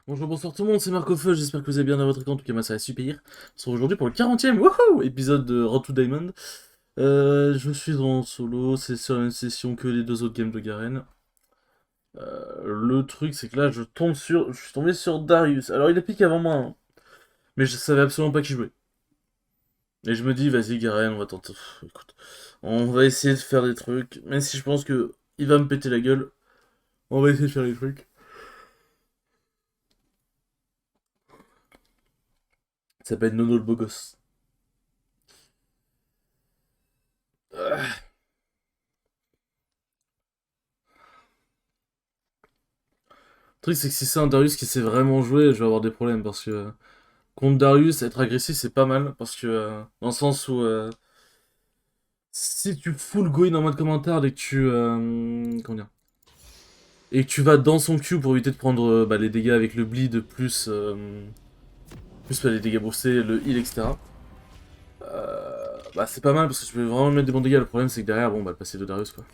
Bonjour, bonsoir tout le monde, c'est Marco Feu, j'espère que vous allez bien dans votre écran, en tout cas moi ça va super. On se retrouve aujourd'hui pour le 40e wouhou, épisode de Road to Diamond. Je suis en solo, c'est sur une session que les deux autres games de Garen. Le truc c'est que là je suis tombé sur Darius. Alors il a piqué avant moi, hein, mais je savais absolument pas qui jouer. Et je me dis vas-y Garen, on va tenter. Écoute, on va essayer de faire des trucs, même si je pense que il va me péter la gueule, on va essayer de faire des trucs. Ça s'appelle Nono le beau gosse. Le truc, c'est que si c'est un Darius qui sait vraiment jouer, je vais avoir des problèmes parce que contre Darius, être agressif, c'est pas mal parce que dans le sens où si tu full go in en mode commentaire et que tu comment dire et que tu vas dans son Q pour éviter de prendre les dégâts avec le bleed plus les dégâts boostés, le heal, etc. C'est pas mal parce que tu peux vraiment mettre des bons dégâts. Le problème, c'est que derrière, bon, le passif de Darius quoi.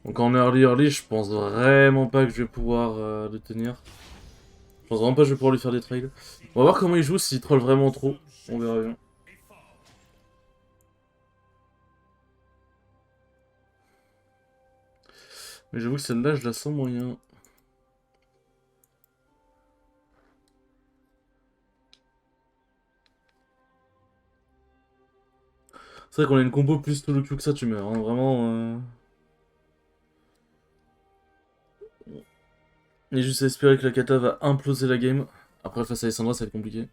Donc en early, je pense vraiment pas que je vais pouvoir le tenir. Je pense vraiment pas que je vais pouvoir lui faire des trades. On va voir comment il joue, s'il troll vraiment trop. On verra bien. Mais j'avoue que celle-là, je la sens moyen. C'est vrai qu'on a une combo plus tout le Q que ça, tu meurs. Hein, vraiment. Il est juste à espérer que la kata va imploser la game. Après, face à Alessandra, ça va être compliqué.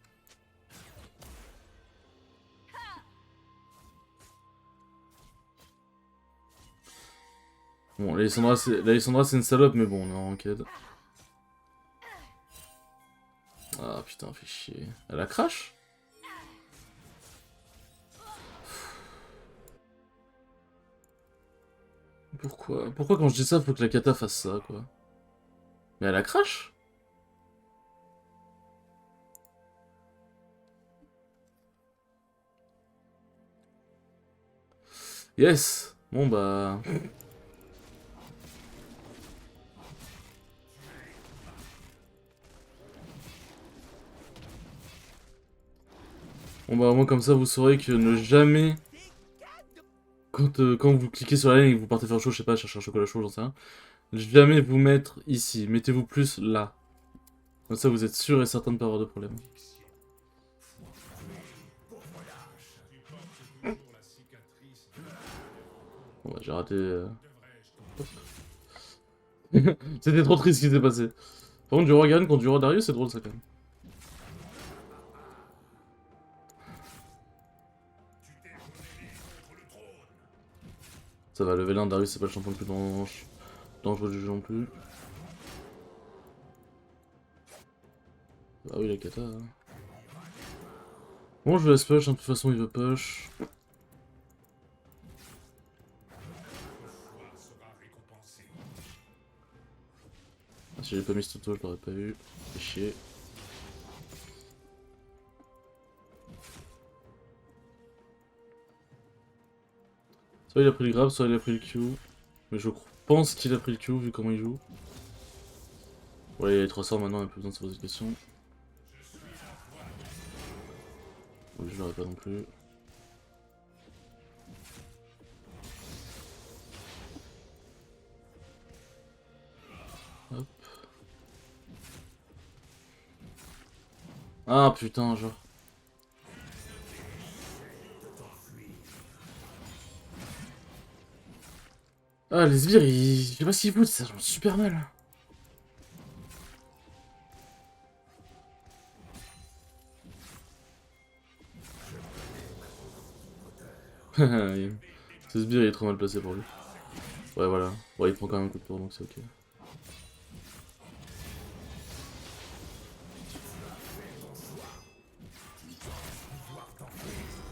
Bon, l'Alessandra, c'est une salope, mais bon, on est en ranked. Ah putain, fait chier. Elle a crash? Pourquoi quand je dis ça, faut que la kata fasse ça, quoi? Mais elle a crash? Yes! Bon bah. Bon bah, au moins comme ça, vous saurez que ne jamais. Quand vous cliquez sur la ligne et que vous partez faire chaud, je sais pas, chercher un chocolat chaud, j'en sais rien. Jamais vous mettre ici. Mettez-vous plus là. Comme ça, vous êtes sûr et certain de pas avoir de problème. Bon bah, j'ai raté. C'était trop triste ce qui s'est passé. Par contre, du roi Garen contre du roi Darius, c'est drôle ça quand même. Ça va, level 1, Darius, c'est pas le champion le plus dangereux du jeu non plus. Ah oui, la kata. Hein. Bon, je laisse push, hein, de toute façon, il veut push. Ah, si j'ai pas mis ce tuto, je l'aurais pas eu. Fait chier. Soit il a pris le grab, soit il a pris le Q. Mais je pense qu'il a pris le Q vu comment il joue. Ouais, il a les 3 sorts maintenant, il a plus besoin de se poser de questions. Oui, je l'aurais pas non plus. Hop. Ah putain, genre. Ah, les sbires, je sais pas s'ils foutent, ça joue super mal. Ce sbire, il est trop mal placé pour lui. Ouais, voilà. Ouais, il prend quand même un coup de tour, donc c'est ok.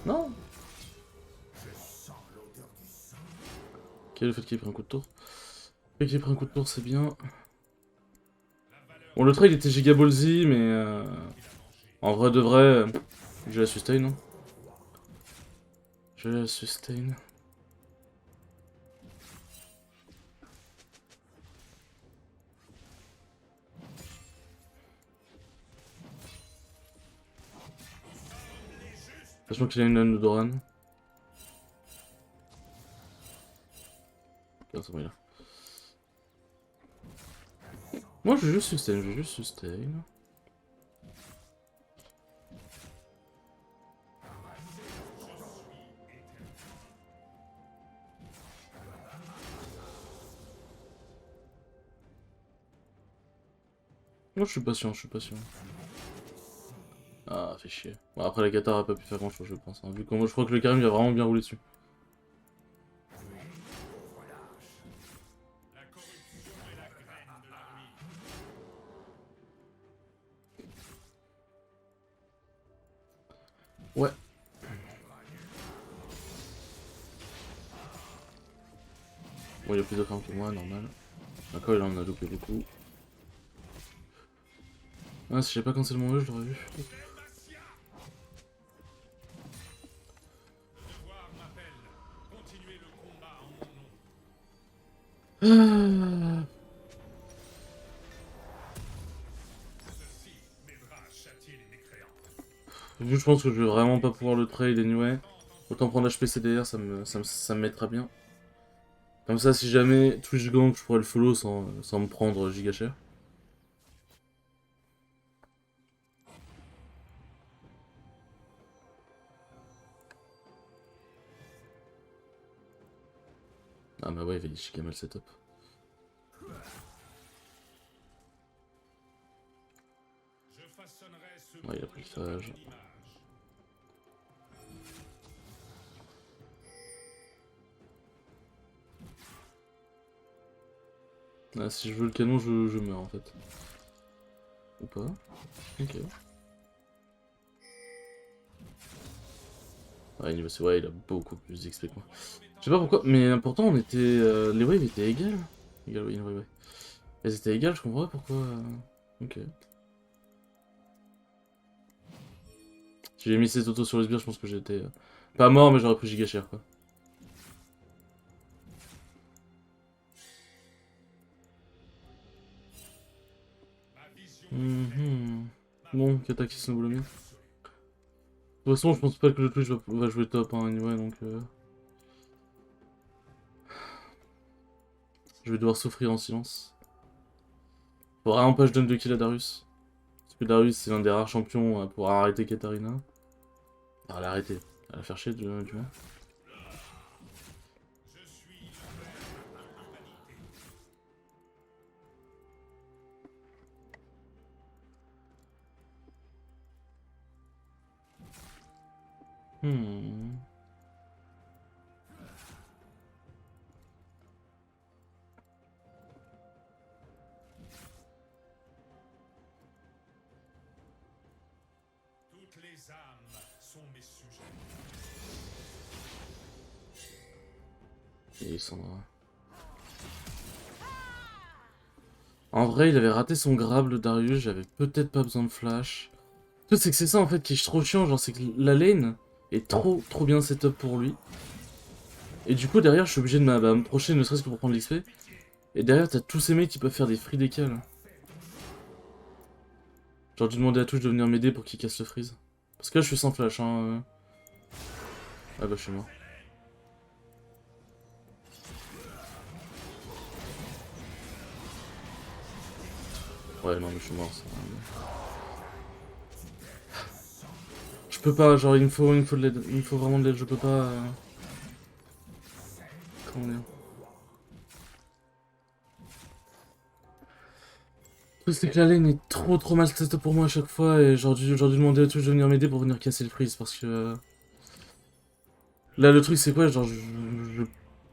Non. Ok, le fait qu'il ait pris un coup de tour. Le fait qu'il ait pris un coup de tour, c'est bien. Bon, le trade était giga ballsy, mais en vrai de vrai, je la sustain. Hein. Je la sustain. Sachant qu'il a une lame de Doran. Ok, c'est bon, il a. Moi je vais juste sustain, Moi je suis patient, Ah, fait chier. Bon, après la Qatar a pas pu faire grand chose, je pense. Hein. Vu que moi je crois que le Karim il a vraiment bien roulé dessus. Ouais. Bon, il a plus de farm que moi, normal. D'accord, il en a loupé beaucoup. Ah, si j'avais pas cancellé mon jeu, je l'aurais vu. Ah. Vu que je pense que je vais vraiment pas pouvoir le trade anyway, autant prendre HP CDR, ça me mettra bien. Comme ça, si jamais Twitch gank, je pourrais le follow sans me prendre giga cher. Ah bah ouais, il va chier mal le setup. Ouais, il a pris le sage. Ah, si je veux le canon, je meurs en fait. Ou pas. Ok. Ouais, niveau c'est ouais, il a beaucoup plus d'XP que moi. Je sais pas pourquoi, mais pourtant on était. Les waves étaient égales. Égal, oui, ouais. Elles étaient égales, je comprends pas pourquoi. Ok. Si j'ai mis ces autos sur les sbires, je pense que j'étais. Pas mort, mais j'aurais pris giga cher quoi. Bon, Kata qui snowball mid. De toute façon, je pense pas que le Twitch va jouer top hein, anyway, donc. Je vais devoir souffrir en silence. Faut vraiment pas que je donne 2 kills à Darius. Parce que Darius, c'est l'un des rares champions pour arrêter Katarina. Ah, l'arrêter. À la faire chier, du moins. Toutes les âmes sont mes sujets. Et Sandra. En vrai, il avait raté son grab, le Darius, j'avais peut-être pas besoin de flash. Le truc, c'est que c'est ça en fait qui est trop chiant, genre c'est que la lane est trop bien setup pour lui. Et du coup, derrière, je suis obligé de me procher, ne serait-ce que pour prendre l'XP. Et derrière, t'as tous ces mecs qui peuvent faire des free décals. Genre, dû demander à Touche de venir m'aider pour qu'il casse le freeze. Parce que là, je suis sans flash, hein. Ah bah, je suis mort. Ouais, non, mais je suis mort, ça. Je peux pas, genre, il me faut de l'aide. Il me faut vraiment de l'aide, je peux pas. Comment dire. Le truc, c'est que la lane est trop mal setup pour moi à chaque fois. Et j'aurais dû demander à Touche de venir m'aider pour venir casser le freeze. Parce que. Là, le truc, c'est quoi? Genre, je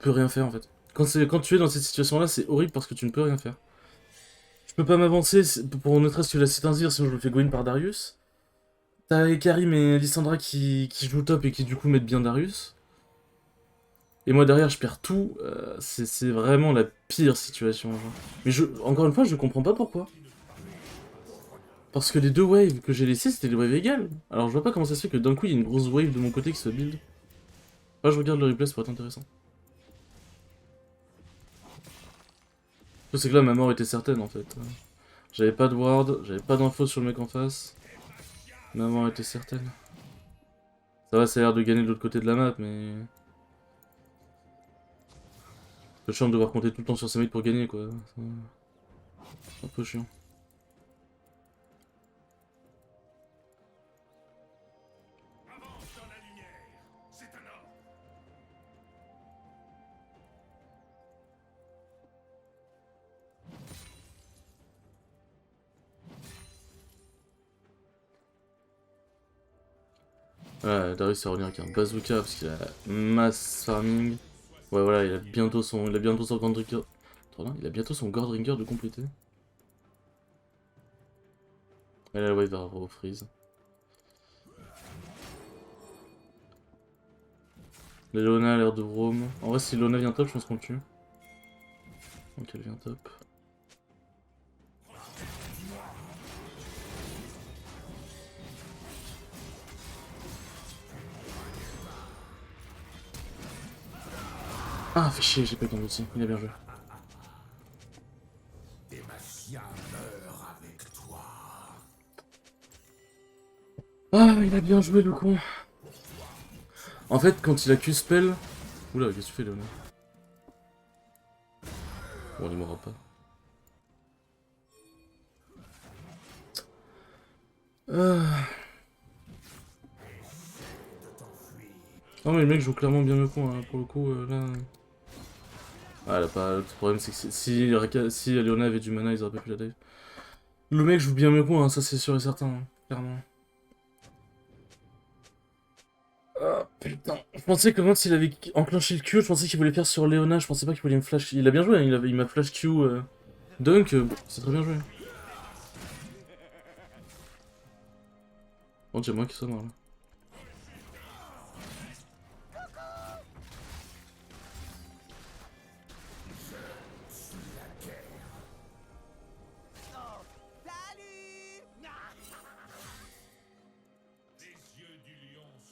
peux rien faire en fait. Quand tu es dans cette situation-là, c'est horrible parce que tu ne peux rien faire. Je peux pas m'avancer pour ne serait-ce que la Citenzir, sinon je me fais go in par Darius. T'as Karim et Lissandra qui jouent top et qui du coup mettent bien Darius. Et moi derrière je perds tout, c'est vraiment la pire situation. Genre. Mais encore une fois, je comprends pas pourquoi. Parce que les 2 waves que j'ai laissées, c'était des waves égales. Alors je vois pas comment ça se fait que d'un coup il y a une grosse wave de mon côté qui se build. Là je regarde le replay, ça pourrait être intéressant. C'est que là ma mort était certaine en fait. J'avais pas de ward, j'avais pas d'infos sur le mec en face. Ma mort était certaine. Ça va, ça a l'air de gagner de l'autre côté de la map, mais... C'est chiant de devoir compter tout le temps sur ses mates pour gagner, quoi. C'est un peu chiant. Avance dans la lumière. C'est un ordre. Ouais, Darius va revenir avec un bazooka parce qu'il a mass farming. Ouais, voilà, il a bientôt son Gordringer. Attends, là, il a bientôt son Gordringer de compléter. Et là, ouais, il va refreeze. Leona a l'air de roam. En vrai, si Leona vient top, je pense qu'on le tue. Donc elle vient top. Ah, fait chier, j'ai pas eu ton outil. Il a bien joué. Demacia meurt avec toi. Ah, il a bien joué, le con. En fait, quand il a Q-spell... Oula, qu'est-ce que tu fais, Leona? Bon, il mourra pas. Ah. Non, mais le mec joue clairement bien le con, hein. Pour le coup, là... Ah, elle a pas... Le problème, c'est que si Leona avait du mana, ils auraient pas pu la dive. Le mec joue bien mieux que moi, hein, ça c'est sûr et certain, hein, clairement. Ah putain, je pensais que quand il avait enclenché le Q, je pensais qu'il voulait faire sur Leona, je pensais pas qu'il voulait me flash. Il a bien joué, hein, il m'a flash Q dunk, c'est très bien joué. Bon, j'ai moins qui soit mort là.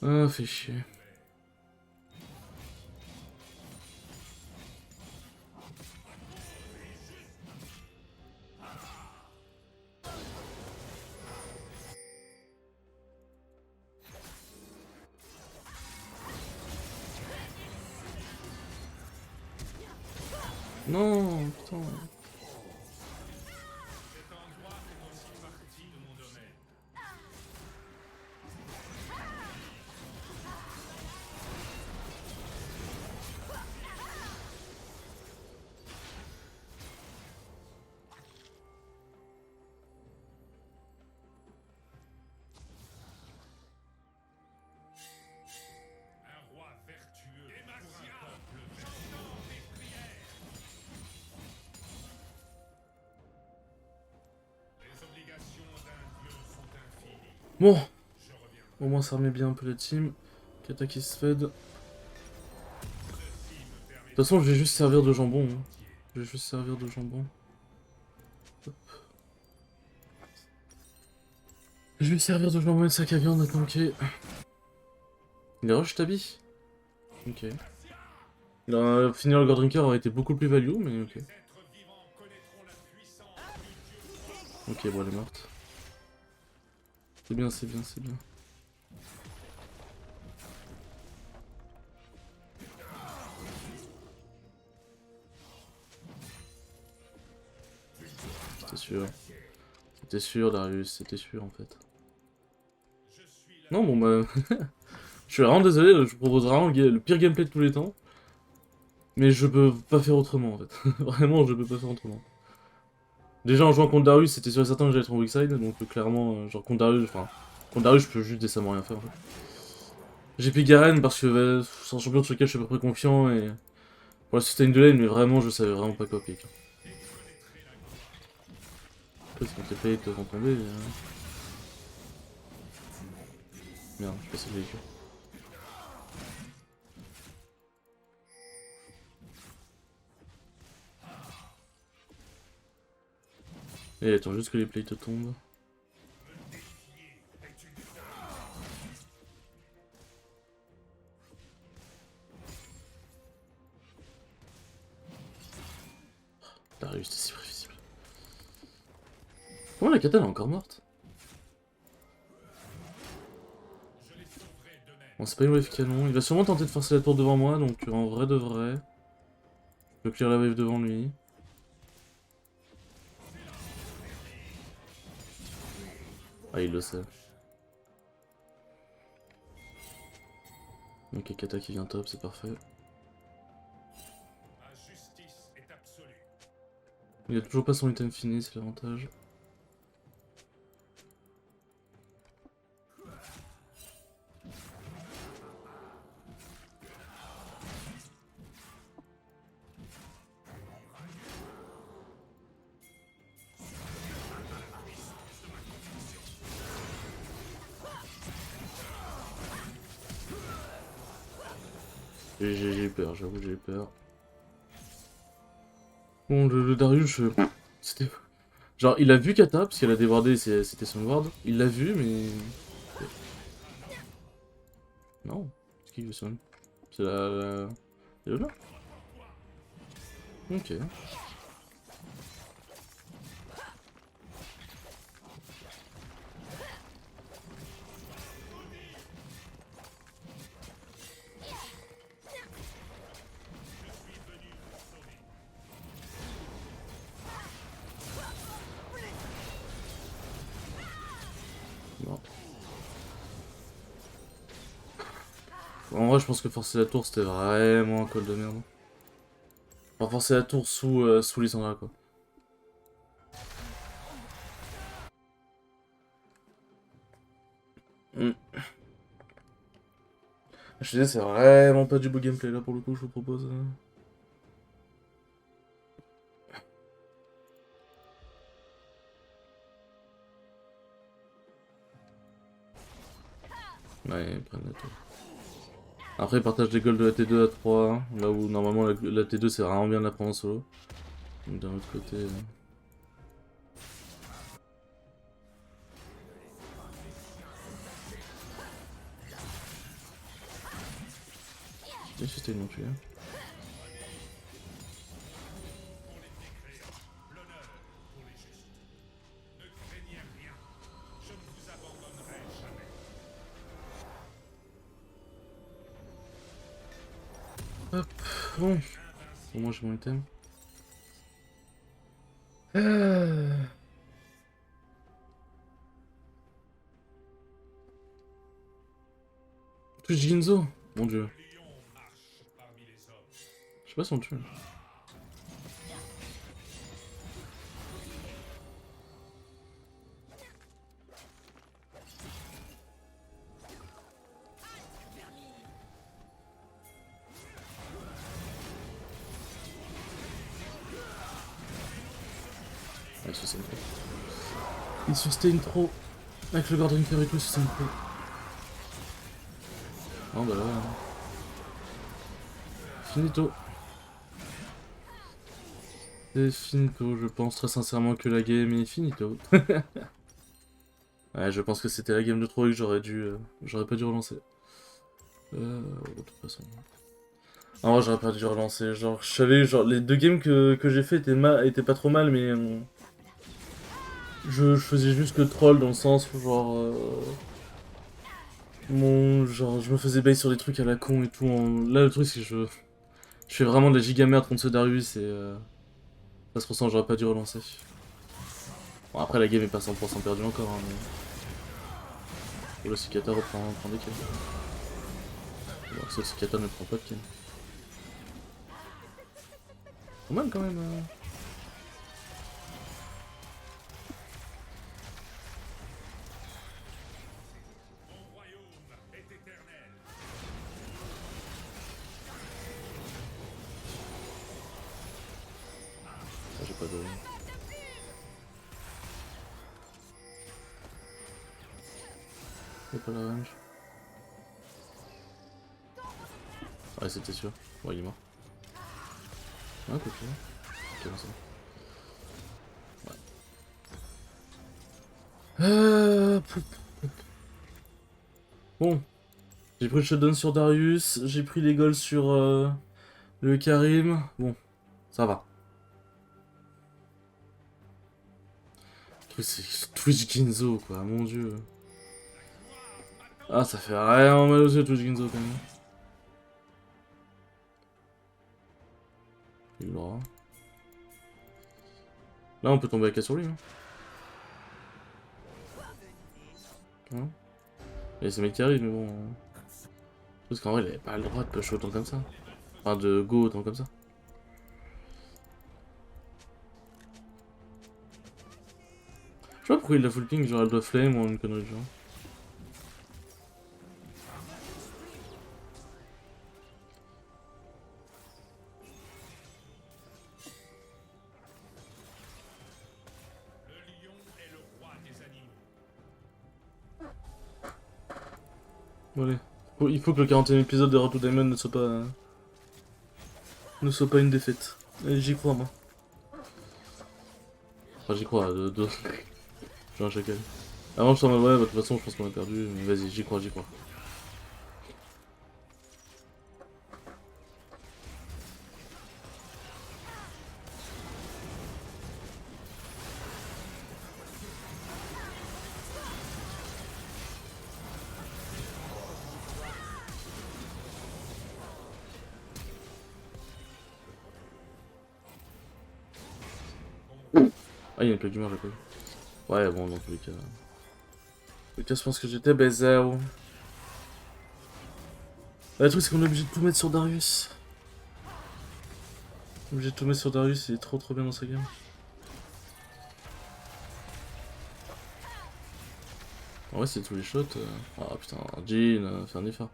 Ah, fait chier. Non, putain. Un roi vertueux pour un peuple vertueux. Des prières. Les obligations d'un dieu sont infinies. Bon, Je reviens. au moins ça remet bien un peu la team. Kata qui se fed. De toute façon, je vais juste servir de jambon. Hein. Je vais juste servir de jambon. Hop. Je vais servir de jambon et de sac à viande, attends, ok. Il a rush Tabi? Ok. Finir le Gordrinker aurait été beaucoup plus value, mais ok. Êtres vivants connaîtront la puissance du dieu. Ok, bon, elle est morte. C'est bien, c'est bien, c'est bien. C'était sûr. C'était sûr, Darius, c'était sûr en fait. Non, bon bah... je suis vraiment désolé, je vous propose vraiment le pire gameplay de tous les temps. Mais je peux pas faire autrement en fait. Vraiment, je peux pas faire autrement. Déjà en jouant contre Darius, c'était sûr et certain que j'allais être en weak side, donc clairement, genre contre Darius, enfin... Contre Darius, je peux juste décemment rien faire en fait. J'ai pris Garen parce que c'est un champion sur lequel je suis à peu près confiant et... Pour la sustain de lane, mais vraiment, je savais vraiment pas quoi pick. Après, c'est quand t'es payé, te vont tomber. Merde, je passé le véhicule. Et attends juste que les plates tombent. Darius, c'était si prévisible. Comment la katana est encore morte? Bon, c'est pas une wave canon. Il va sûrement tenter de forcer la tour devant moi, donc en vrai de vrai. Je peux clear la wave devant lui. Ah, il le sait. Ok, Kata qui vient top, c'est parfait. Ma justice est absolue. Il a toujours pas son item fini, c'est l'avantage. J'ai eu peur, j'avoue, j'ai eu peur. Bon, le Darius, c'était... Genre, il a vu Kata, parce qu'elle a débordé, c'était son ward. Il l'a vu, mais... Non, c'est qui le son? C'est la... Léona? Ok. Bon. En vrai, je pense que forcer la tour, c'était vraiment un call de merde. Enfin, forcer la tour sous Lissandra, quoi. Hmm. Je te dis, c'est vraiment pas du beau gameplay, là, pour le coup, je vous propose. Ouais, ils prennent la tour. Après, ils partagent des golds de la T2 à 3, hein, là où normalement la T2 c'est vraiment bien de la prendre en solo. Donc d'un autre côté. J'ai c'était non tué. L'honneur pour les justes. Ne craignez rien. Je ne vous abandonnerai jamais. Hop, bon. Au moins j'ai mon item. Touche Ginzo. Mon dieu. Le lion marche parmi les hommes. Je sais pas si on le tue. Ah, il sustain trop. Il sustain trop. Avec le Gordon Cœur et tout, il sustain trop. Non, bah là. Finito. C'est finito, je pense très sincèrement que la game est finito. Ouais, je pense que c'était la game de trop et que j'aurais pas dû relancer. De toute façon. En vrai, j'aurais pas dû relancer. Genre, je savais, genre, les deux games que j'ai fait étaient pas trop mal, mais je faisais juste que troll dans le sens où, genre, genre, je me faisais bait sur des trucs à la con et tout. Là, le truc, c'est que je fais vraiment de la giga merde contre ce Darius et ça se ressent, j'aurais pas dû relancer. Bon, après, la game est pas 100% perdue encore, hein, mais. Oh, le Cicata prend des kills. Alors que ce Cicata ne prend pas de kills. Pas mal quand même. Mon royaume est éternel. Ah, j'ai pas de. Y'a pas la range. Ouais, c'était sûr. Bon, il est mort. Ah, ok. Ok, bon, ça va. Bon. J'ai pris le shutdown sur Darius. J'ai pris les golds sur le Karim. Bon, ça va. Le truc, c'est Twitch Ginzo, quoi. Mon dieu. Ah, ça fait rien mal aux yeux, tout Ginzo quand même. Il l'aura. Là, on peut tomber AK sur lui. Hein. Il y a ces mecs qui arrivent, mais bon. Parce qu'en vrai, il avait pas le droit de push autant comme ça. Enfin, de go autant comme ça. Je sais pas pourquoi il a full ping, genre Elder Flame ou une connerie du genre. Le lion est le roi des animaux. Bon, allez. Il faut que le 40e épisode de Road to Diamond ne soit pas une défaite. Et j'y crois, moi. Enfin, j'y crois, j'ai un chacal. Avant, je t'en mode, ouais, bah, de toute façon, je pense qu'on a perdu, mais vas-y, j'y crois, j'y crois. Ah, il y a une plaque d'humeur, j'ai pas vu. Ouais, bon, dans tous les cas. Dans tous les cas, je pense que j'étais baiser. Le truc, c'est qu'on est obligé de tout mettre sur Darius. On est obligé de tout mettre sur Darius, il est trop bien dans sa game. En vrai, c'est tous les shots. Ah putain, Jean, fais un effort.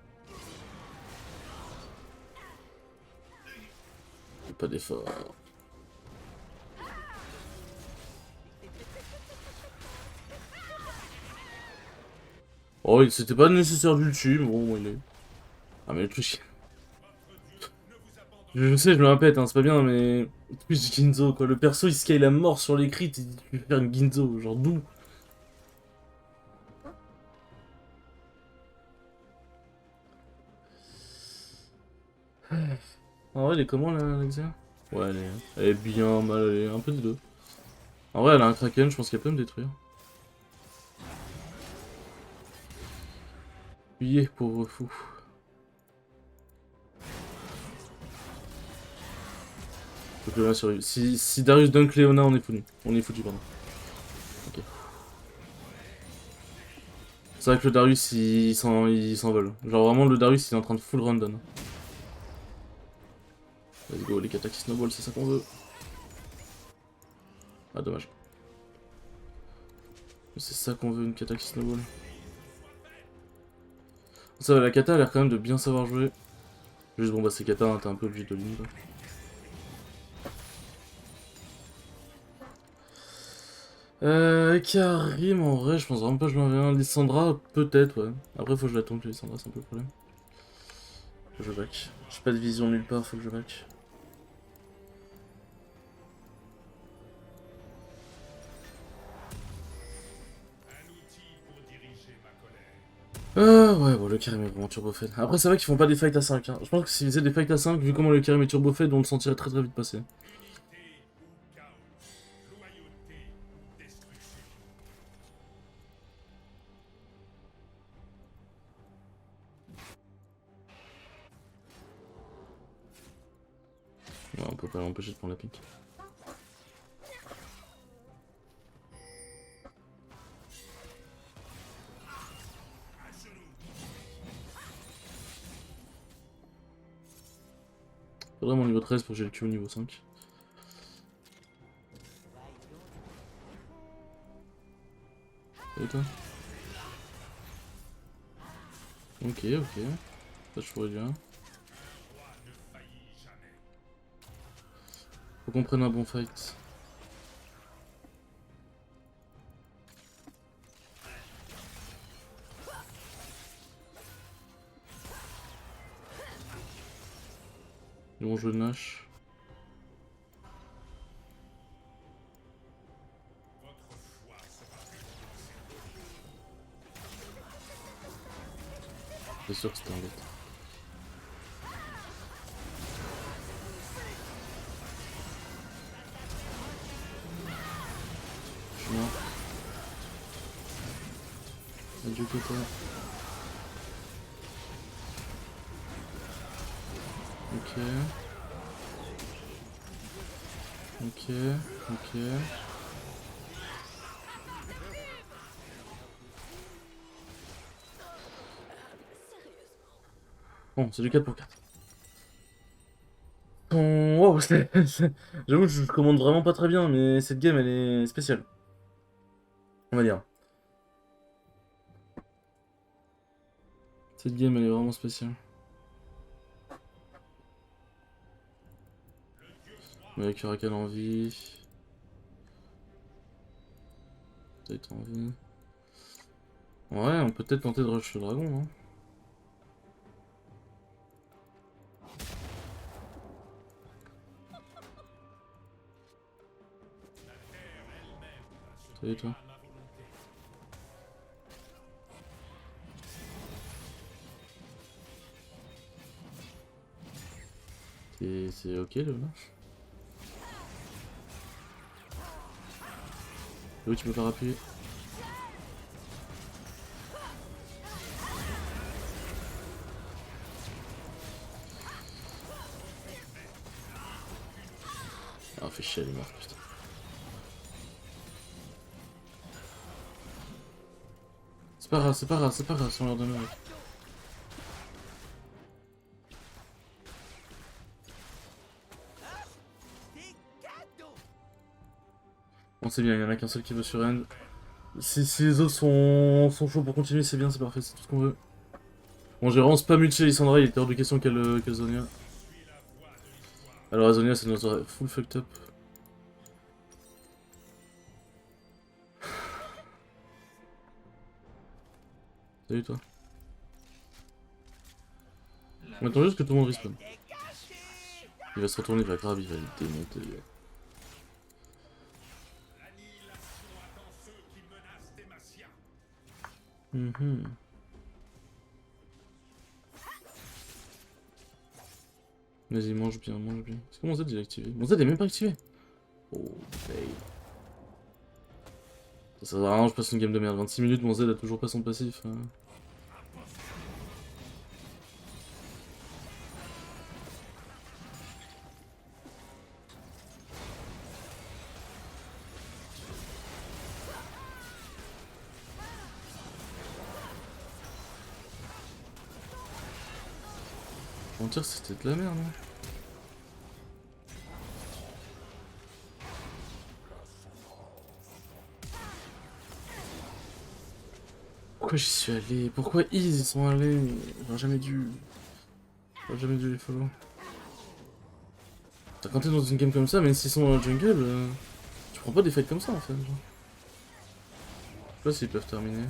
Fais pas d'effort. Oh, c'était pas nécessaire de le tuer, mais bon, il est. Ah, mais le truc. Je sais, je me répète, hein, c'est pas bien, mais. Plus Ginzo, quoi. Le perso, il scale à mort sur les crits, il peut faire une Ginzo, genre d'où? En vrai, elle est comment, là, Alexia? Ouais, elle est bien, mal, elle est un peu des deux. En vrai, elle a un Kraken, je pense qu'elle peut me détruire. Fuyez, pauvre fou. Faut que Léona survive. Si Darius dunk Léona, on est foutu. On est foutu, pardon. Ok. C'est vrai que le Darius, il s'envole. Genre vraiment, le Darius, il est en train de full run. Let's go, les katas qui snowball, c'est ça qu'on veut. Ah, dommage. C'est ça qu'on veut, une kata qui snowball. Ça va, la kata a l'air quand même de bien savoir jouer. Juste bon, bah c'est kata, hein, t'es un peu obligé de ligne, quoi. Karim, en vrai, je pense vraiment pas que je m'en viens. Lissandra, peut-être, ouais. Après, faut que je la tombe, Lissandra, c'est un peu le problème. Faut que je back. J'ai pas de vision nulle part, faut que je back. Un outil pour diriger ma colère. Ouais, bon, le Karim est vraiment turbo fait. Après, c'est vrai qu'ils font pas des fights à 5, hein. Je pense que s'ils faisaient des fights à 5, vu comment le Karim est turbo fait, on le sentirait très vite passer. Vérité ou chaos. Loyauté ou destruction. Ouais, on peut pas l'empêcher de prendre la pique. Faudrait mon niveau 13 pour que j'ai le Q au niveau 5. Et toi? Ok, ok. Ça, je ferais bien. Roi ne faillit jamais. Faut qu'on prenne un bon fight. Ils vont jouer Nash. Votre foi sera C'est sûr que c'était un bot. Je suis mort. Adieu, Kota. Ok. Ok. Ok. Bon, c'est du 4 pour 4. Wow, j'avoue que je commande vraiment pas très bien, mais cette game elle est spéciale. On va dire. Cette game elle est vraiment spéciale. Avec Huracan en vie. Peut-être en vie. Ouais, on peut peut-être tenter de rush le dragon, non? Salut toi. C'est ok là? Oui, tu peux faire appuyer. Ah, fait chier, elle est morte, putain. C'est pas grave, c'est pas grave, c'est pas grave, si on leur donne le mec. Bon, c'est bien, il y en a qu'un seul qui veut sur end. Si les autres sont chauds pour continuer, c'est bien, c'est parfait, c'est tout ce qu'on veut. Bon, j'ai vraiment spam utile Lissandra, il était hors de question qu'elle Zonia. Alors, Zonia, c'est notre full fucked up. Salut toi. On attend juste que tout le monde respawn. Il va se retourner, il va grave, il va le démonter. L'annihilation attend ceux qui menacent Demacia. Vas-y, mange bien, mange bien. Est-ce que mon Z il est activé? Mon Z est même pas activé. Oh, fail. Ça sert à rien, je passe une game de merde. 26 minutes, mon Z a toujours pas son passif. On va dire que c'était de la merde, hein. Pourquoi j'y suis allé? Pourquoi ils y sont allés? J'aurais jamais dû. J'aurais jamais dû les follow. Quand t'es dans une game comme ça, même s'ils sont dans la jungle, tu prends pas des fights comme ça en fait. Genre. Je sais pas s'ils peuvent terminer.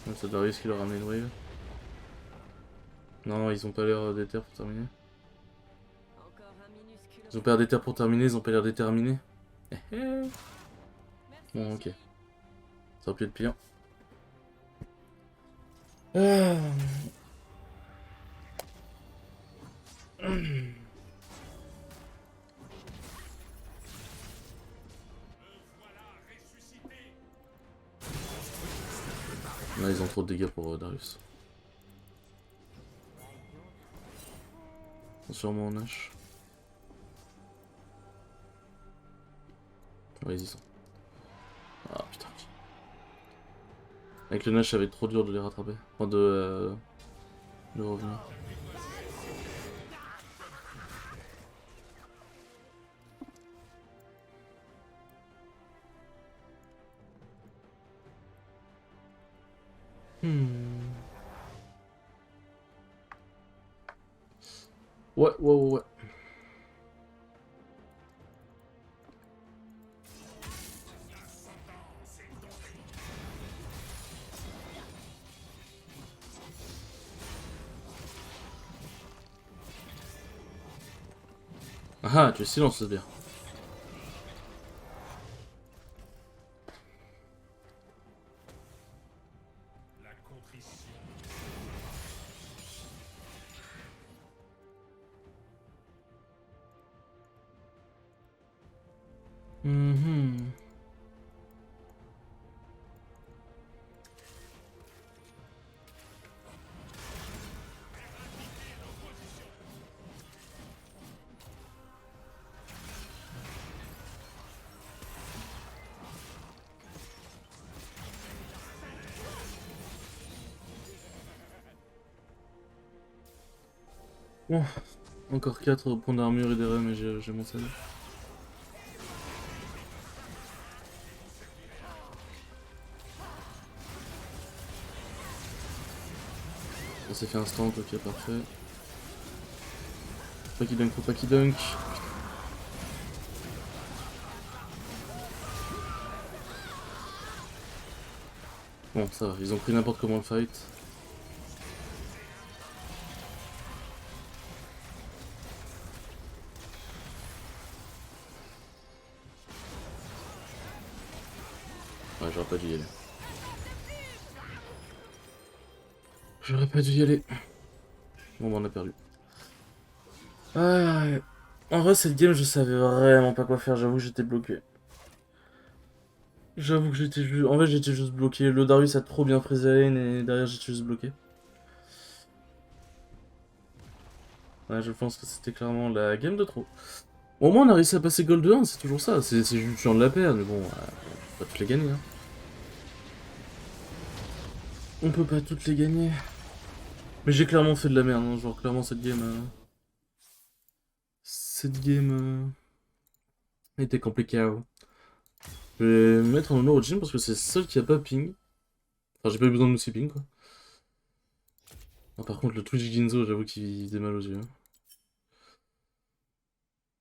Ouais, ça doit risquer leur ramener une wave. Non, ils ont pas l'air déter pour terminer. Ils ont pas l'air déter pour terminer, ils ont pas l'air déterminés. Bon, ok. Ça aurait pu être pire. Là, ils ont trop de dégâts pour Darius. Ils sont sûrement en Nash. Ouais, ils y sont. Ah putain. Avec le Nash, ça va être trop dur de les rattraper. Enfin, de revenir. Ouais, ouais, ouais, ouais. Ah, tu es silence, c'est bien. La contrition. Bon, encore 4 points d'armure et des rem et j'ai mon salaire. On s'est fait instant, ok, parfait. Faut pas qu'il dunk. Bon, ça va, ils ont pris n'importe comment le fight. Ouais, j'aurais pas dû y aller. J'aurais pas dû y aller. Bon, bah, on a perdu. Ah, ouais. En vrai, cette game, je savais vraiment pas quoi faire. J'avoue que j'étais bloqué. J'avoue que j'étais juste... En vrai, j'étais juste bloqué. Le Darius a trop bien pris la lane et derrière, j'étais juste bloqué. Ouais, je pense que c'était clairement la game de trop. Bon, au moins, on a réussi à passer Gold 1, c'est toujours ça. C'est juste chiant de la perdre, mais bon, on peut pas toutes les gagner. Hein. On peut pas toutes les gagner. Mais j'ai clairement fait de la merde, hein. Genre, clairement, cette game... Cette game... était compliquée. Hein. Je vais me mettre en honneur au gym parce que c'est le seul qui a pas ping. Enfin, j'ai pas eu besoin de me ping, quoi. Ah, par contre, le Twitch Ginzo, j'avoue qu'il faisait mal aux yeux.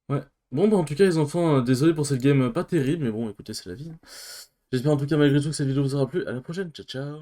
Hein. Ouais. Bon, bah, en tout cas, les enfants, désolé pour cette game pas terrible, mais bon, écoutez, c'est la vie. Hein. J'espère en tout cas, malgré tout, que cette vidéo vous aura plu. À la prochaine, ciao, ciao.